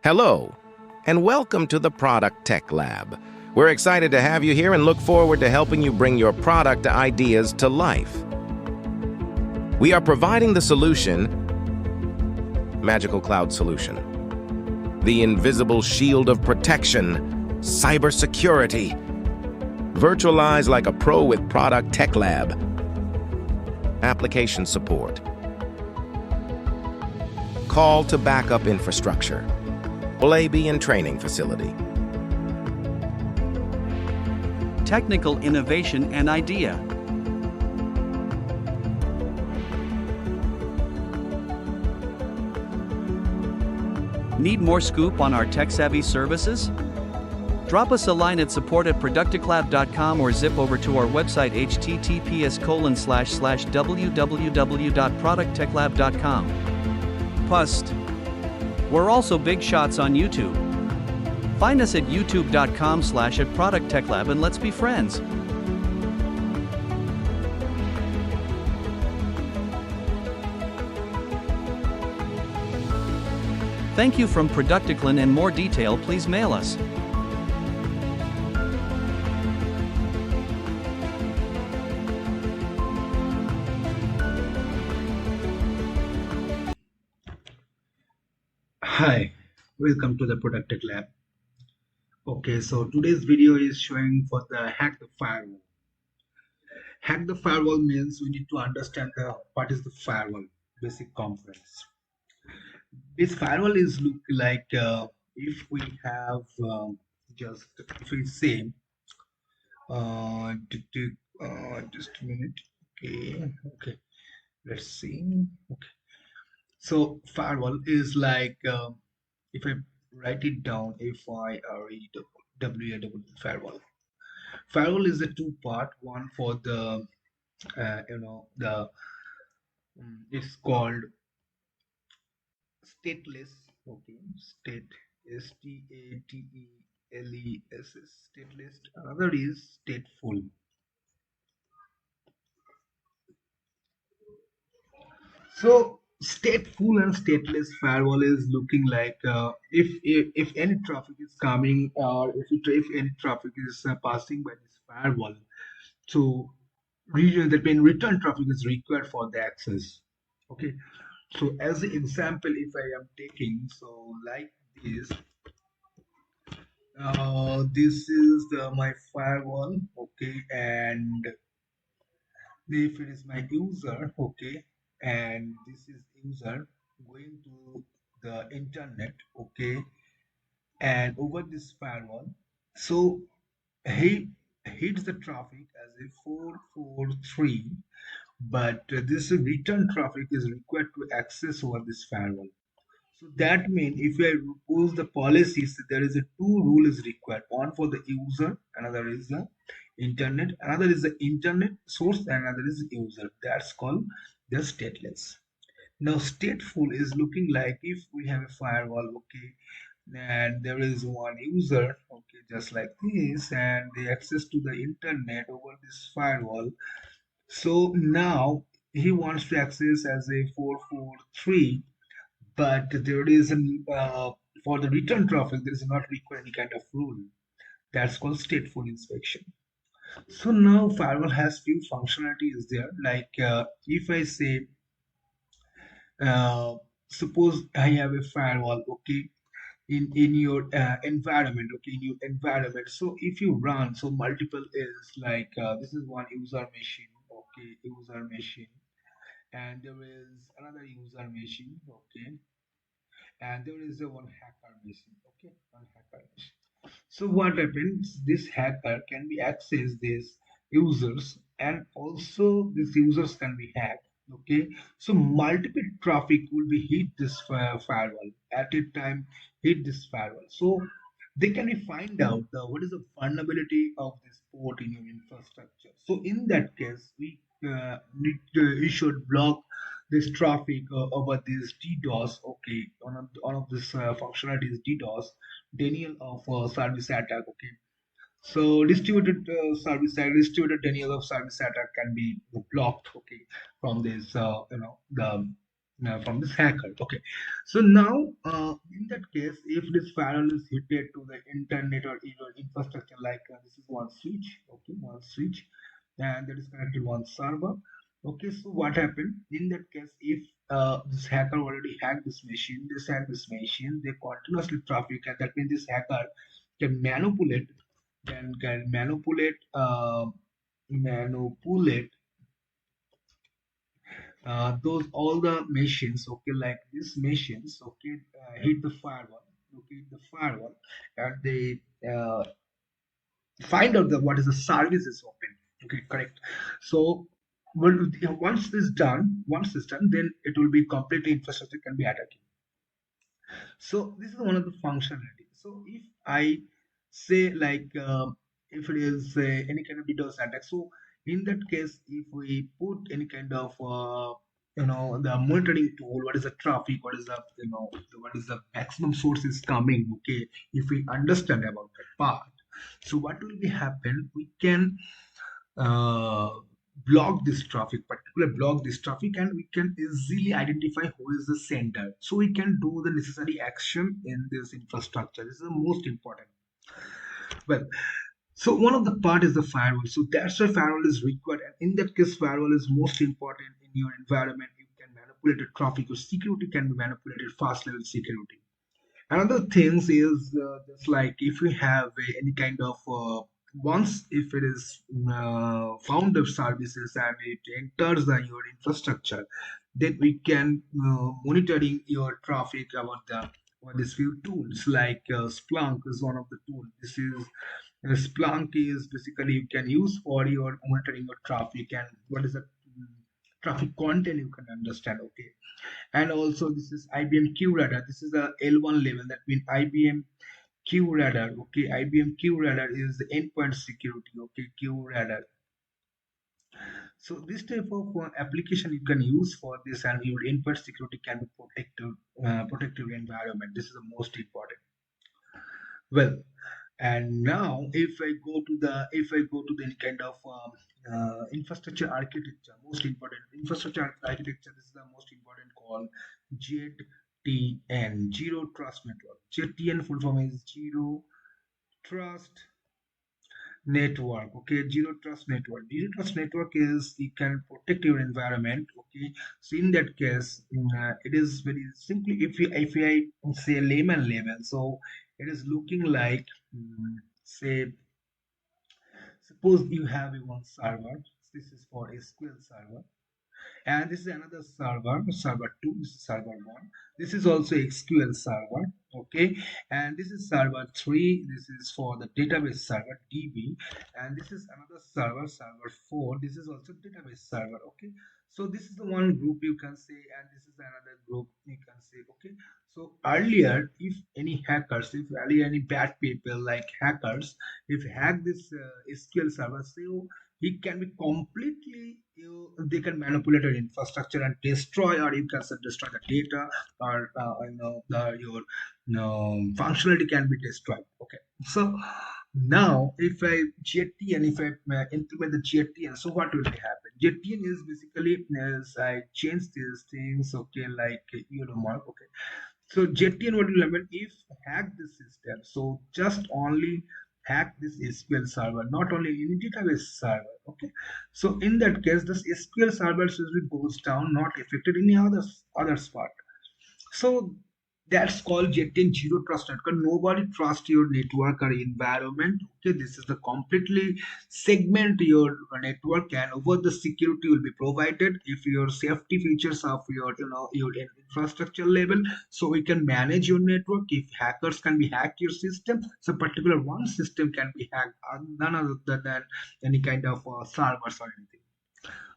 Hello, and welcome to the Product Tech Lab. We're excited to have you here and look forward to helping you bring your product ideas to life. We are providing the solution, Magical Cloud Solution, the invisible shield of protection, cybersecurity. Virtualize like a pro with Producttechlab. Application support. Call to backup infrastructure. AB and training facility. Technical innovation and idea. Need more scoop on our tech-savvy services? Drop us a line at support@producttechlab.com or zip over to our website https://www.producttechlab.com. Pust. We're also big shots on YouTube. Find us at youtube.com/@producttechlab and let's be friends. Thank you from Producttechlab, and more detail please mail us. Hi, welcome to the Producttechlab. Okay, so today's video is showing for the hack the firewall. Hack the firewall means we need to understand what is the firewall, basic components. This firewall is look like if we have just if we say just a minute. Okay, let's see. Okay. So firewall is like if I write it down, FIREWALL. Firewall is a two-part. One for the it's called stateless. Okay, state STATELESS stateless. Another is stateful. So stateful and stateless firewall is looking like if any traffic is coming or if any traffic is passing by this firewall, so region that means return traffic is required for the access. Okay, so as the example, if I am taking so like this, this is my firewall. Okay, and if it is my user, okay, and this is user going to the internet, okay, and over this firewall, so he hits the traffic as a 443, but this return traffic is required to access over this firewall. So that means if I propose the policies, there is a two rule is required. One for the user, another is the internet, another is the internet source, and another is user. That's called the stateless. Now stateful is looking like if we have a firewall, okay, and there is one user, okay, just like this, and they access to the internet over this firewall. So now he wants to access as a 443, but there is for the return traffic there is not required any kind of rule. That's called stateful inspection. So now firewall has few functionalities there, like if I say suppose I have a firewall, okay, in your environment, okay, in your environment. So if you run, so multiple is like this is one user machine, okay, user machine, and there is another user machine, okay, and there is a one hacker machine, okay, one hacker machine. So what happens, this hacker can be access these users, and also these users can be hacked, okay. So multiple traffic will be hit this firewall at a time, hit this firewall. So they can find out what is the vulnerability of this port in your infrastructure. So in that case, you should block this traffic over this DDoS. Okay, one of this functionality is DDoS, denial of service attack. Okay, so distributed denial of service attack can be blocked. Okay, from this the from this hacker. Okay, so now in that case, if this firewall is hit to the internet or your infrastructure, like this is one switch, okay, one switch, and that is connected one server. Okay, so what happened in that case? If this hacker already hacked this machine, they continuously traffic, and that means this hacker can manipulate, can manipulate those all the machines, okay, like these machines, okay, hit the firewall, okay, the firewall, and they find out what is the service is open, okay, correct. So once this done, then it will be completely infrastructure can be attacked. So this is one of the functionality. So if I say like if it is any kind of DDoS attack, so in that case, if we put any kind of the monitoring tool, what is the traffic, what is the what is the maximum source is coming, okay, if we understand about that part, so what will be happen? We can uh, block this traffic, particular block this traffic, and we can easily identify who is the sender. So we can do the necessary action in this infrastructure. This is the most important. Well, so one of the part is the firewall. So that's why firewall is required. And in that case, firewall is most important in your environment. You can manipulate the traffic. Your security can be manipulated, fast level security. Another things is just like if we have any kind of once if it is found of services and it enters your infrastructure, then we can monitoring your traffic about the what is few tools like Splunk is one of the tools. This is Splunk is basically you can use for your monitoring your traffic and what is the traffic content you can understand. Okay, and also this is IBM Q Radar. This is the L1 level. That means IBM Q Radar. Okay, IBM Q Radar is the endpoint security. Okay, Q Radar. So this type of application you can use for this, and your endpoint security can be protective environment. This is the most important. Well, and now if I go to the any kind of infrastructure architecture, most important infrastructure architecture, this is the most important called ZTN, zero trust network. ZTN full form is zero trust network. Okay, zero trust network is you can protect your environment. Okay, so in that case it is very simply, if I say layman level, so it is looking like say suppose you have a one server. This is for SQL server, and this is another server 2, this is server 1, this is also SQL server, okay, and this is server 3, this is for the database server DB, and this is another server 4, this is also database server. Okay, so this is the one group you can say, and this is another group you can say. Okay, so earlier if any hackers, if earlier any bad people like hackers, if hack this SQL server, so it can be completely they can manipulate your infrastructure and destroy, or you can say destroy the data, or your functionality can be destroyed. Okay, so now if I GTN, if I implement the GTN, so what will happen? GTN is basically as I change these things, okay, like mark. Okay, so JTN, what will happen if hack the system? So just only hack this SQL server, not only in database server. Okay. So in that case, this SQL server usually goes down, not affected any other spot. So that's called jetting zero trust network. Nobody trusts your network or environment. Okay, this is the completely segment your network, and over the security will be provided if your safety features of your infrastructure level. So we can manage your network. If hackers can be hacked your system, so particular one system can be hacked, none other than any kind of servers or anything.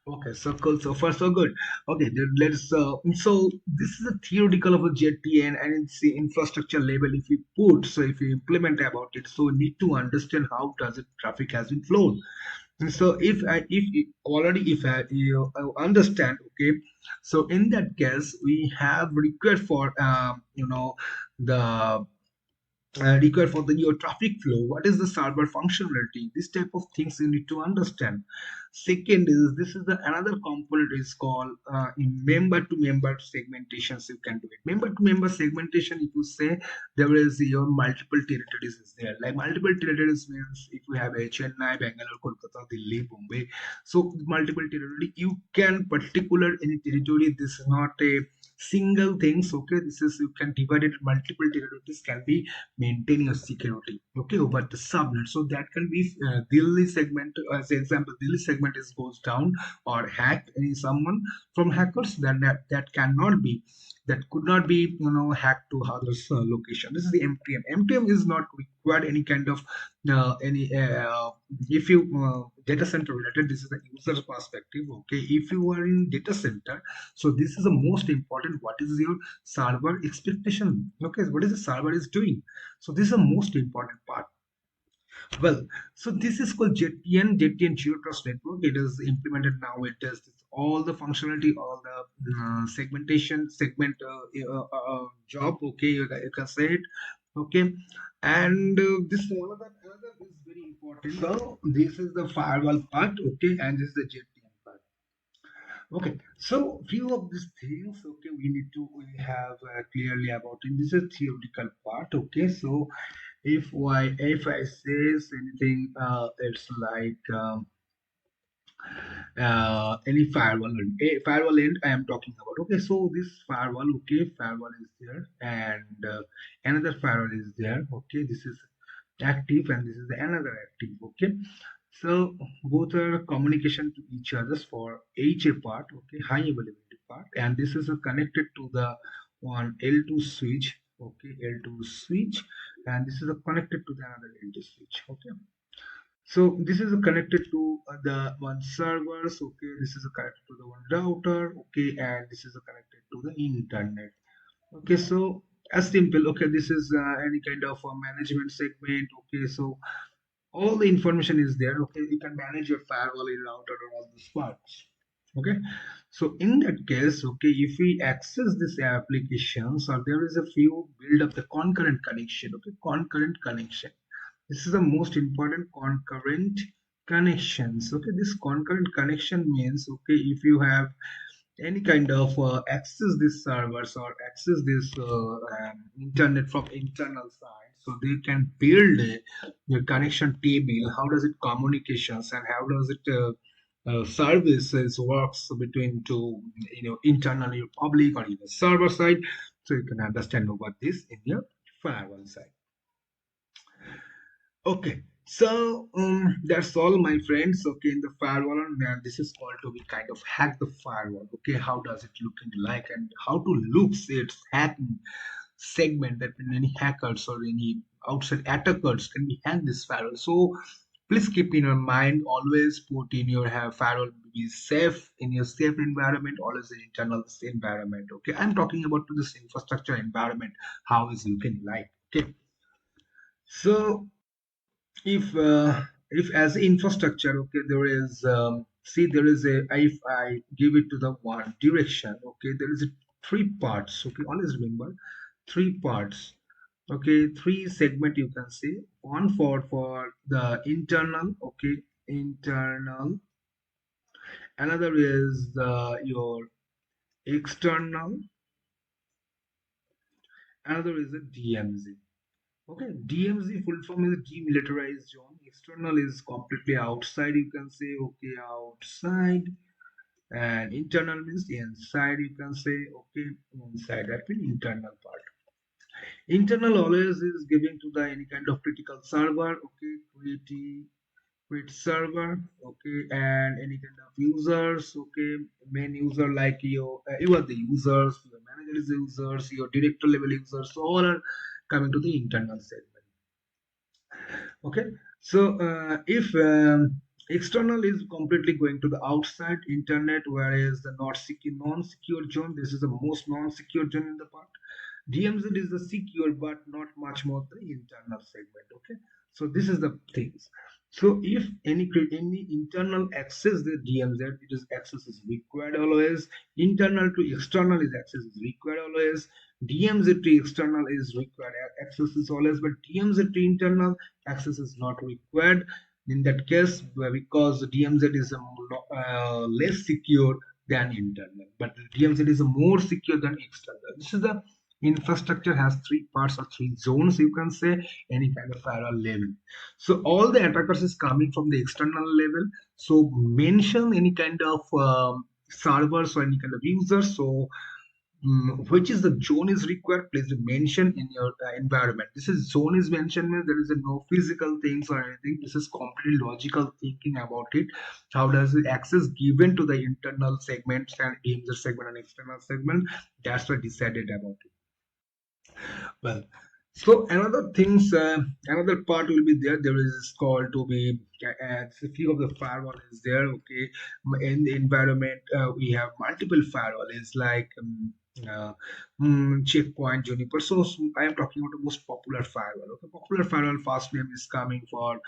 Okay, so cool. So far, so good. Okay, then let's. So this is a theoretical of a JTN, and it's the infrastructure level. If you put, so if you implement about it, so we need to understand how does it traffic has been flown. And so if you understand, okay. So in that case, we have request for the required for your traffic flow. What is the server functionality? This type of things you need to understand. Second is, this is the another component is called in member to member segmentations. You can do it member to member segmentation. If you say there is your multiple territories is there, like multiple territories means if you have a Chennai, Bangalore, Kolkata, Delhi, Bombay, so multiple territory you can particular any territory. This is not a single things. Okay, this is you can divide it multiple territories can be maintain your security, okay, over the subnet. So that can be Delhi segment as example. Delhi segment is goes down or hacked any someone from hackers, then that cannot be, that could not be hacked to others location. This is the mtm is not required any kind of any if you data center related. This is the user perspective, okay. If you are in data center, so this is the most important. What is your server expectation, okay, what is the server is doing? So this is the most important part. Well, so this is called JTN Zero Trust Network. It is implemented now. It does all the functionality, all the segmentation, segment job. Okay, you can say it. Okay, and this one of the another is very important. So this is the firewall part. Okay, and this is the JTN part. Okay, so few of these things, okay, we have clearly about it. This is theoretical part. Okay, so if I says anything, it's like any firewall end I am talking about. Okay, so this firewall, okay, firewall is there, and another firewall is there. Okay, this is active and this is the another active. Okay, so both are communication to each others for HA part, okay, high availability part, and this is connected to the one L2 switch, okay, L2 switch, and this is connected to the another L2 switch. Okay, so this is connected to the one servers. Okay, this is connected to the one router. Okay, and this is connected to the internet. Okay, so as simple. Okay, this is any kind of a management segment. Okay, so all the information is there. Okay, you can manage your firewall, your router, or all these parts. Okay, so in that case, okay, if we access this applications, or there is a few build up the concurrent connection. Okay, concurrent connection, this is the most important, concurrent connections. Okay, this concurrent connection means, okay, if you have any kind of access this servers or access this internet from internal side, so they can build a connection table. How does it communications and how does it services works between two, internally public or even server side, so you can understand about this in your firewall side. Okay, so that's all, my friends. Okay, in the firewall, and this is called to be kind of hack the firewall. Okay, how does it looking like, and how to look say it's hacking segment that any hackers or any outside attackers can be hack this firewall. So please keep in your mind, always put in your have firewall be safe in your safe environment, always in internal environment. Okay, I'm talking about to this infrastructure environment, how is looking like. Okay, so if as infrastructure, okay, there is see there is a, if I give it to the one direction, okay, there is a three parts. Okay, always remember three parts. Okay, three segment you can see. One for the internal, okay, internal. Another is the your external. Another is the DMZ. Okay, DMZ full form is demilitarized zone. External is completely outside, you can say, okay, outside. And internal means inside, you can say, okay, inside. That means internal part. Internal always is giving to the any kind of critical server, okay, create server, okay, and any kind of users, okay, main user like you are the users, your manager is the users, your director level users, so all are coming to the internal segment. Okay, so if external is completely going to the outside internet, whereas the not secure non-secure zone, this is the most non-secure zone in the part. DMZ is the secure but not much more the internal segment. Okay, so this is the things. So if any internal access the DMZ, it is access is required always. Internal to external is access is required always. DMZ external is required. Access is always, but DMZ internal access is not required. In that case, because DMZ is less secure than internal, but DMZ is more secure than external. This is the infrastructure has three parts or three zones, you can say, any kind of firewall level. So all the attackers is coming from the external level. So mention any kind of servers or any kind of users. So which is the zone is required, please mention in your environment. This is zone is mentioned means there is a no physical things or anything. This is completely logical thinking about it. How does the access given to the internal segments and user segment and external segment? That's what decided about it. Well, so another things, another part will be there. There is called to be a few of the firewall is there. Okay, in the environment we have multiple firewall. It's like uh, Checkpoint, Juniper. So I am talking about the most popular firewall. Okay, popular firewall first name is coming for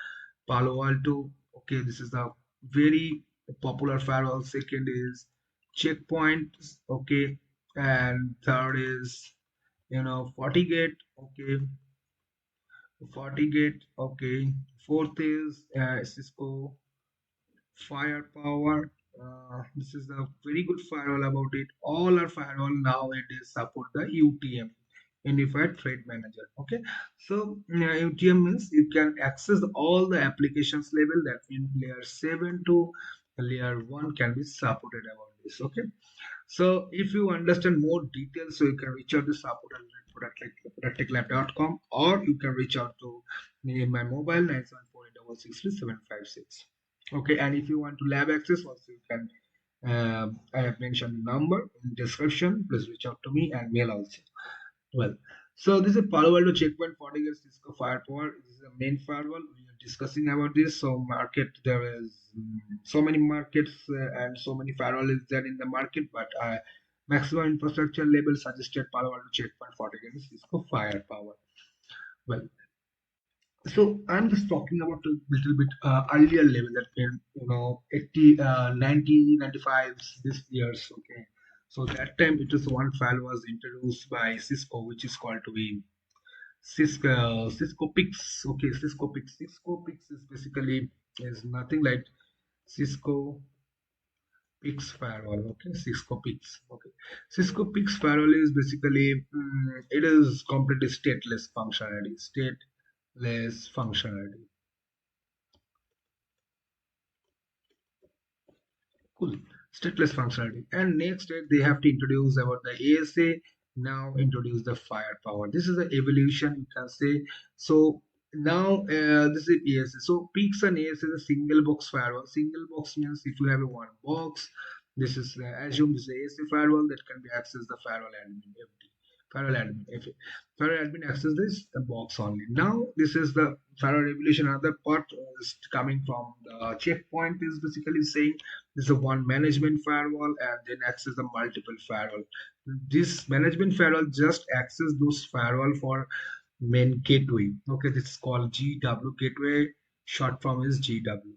Palo Alto. Okay, this is the very popular firewall. Second is Checkpoint. Okay, and third is FortiGate. Okay, FortiGate. Okay, fourth is Cisco Firepower. This is a very good firewall about it. All our firewall nowadays support the UTM, Unified Threat Manager. Okay, so UTM means you can access all the applications level. That means layer 7 to layer 1 can be supported about this. Okay, so if you understand more details, so you can reach out to support at producttechlab.com, or you can reach out to me in my mobile 974-866-3756. Okay, and if you want to lab access, also you can. I have mentioned the number in description. Please reach out to me and mail also. Well, so this is Palo Alto Checkpoint, FortiGate, Cisco Firepower. This is the main firewall. We are discussing about this. So market, there is so many markets and so many firewall is there in the market, but maximum infrastructure level suggested Palo Alto Checkpoint, FortiGate, Cisco Firepower. Well, so I'm just talking about a little bit earlier level that can 80 90 95 this years. Okay, so that time it was one file was introduced by Cisco, which is called to be Cisco Pix. Okay, Cisco Pix is basically is nothing like Cisco Pix firewall. Okay, Cisco Pix. Okay, Cisco Pix firewall is basically it is completely stateless functionality. Cool. Stateless functionality. And next they have to introduce about the ASA. Now introduce the firepower. This is the evolution, you can say. So now this is ASA. So peaks and ASA is a single box firewall. Single box means if you have a one box, this is assume this is ASA firewall that can be accessed the firewall admin FD. Firewall admin. If firewall admin access this the box only. Now this is the firewall evolution. Another part is coming from the checkpoint is basically saying this is a one management firewall and then access the multiple firewall. This management firewall just access those firewall for main gateway. Okay, this is called GW gateway. Short form is GW.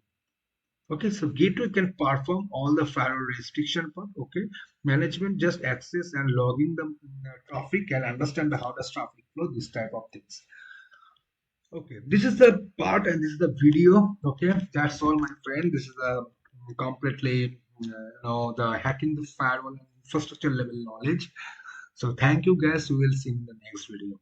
Okay, so gateway can perform all the firewall restriction part. Okay, management just access and logging the traffic and understand how does traffic flow. This type of things. Okay, this is the part and this is the video. Okay, that's all, my friend. This is a completely, the hacking the firewall and infrastructure level knowledge. So thank you, guys. We will see in the next video.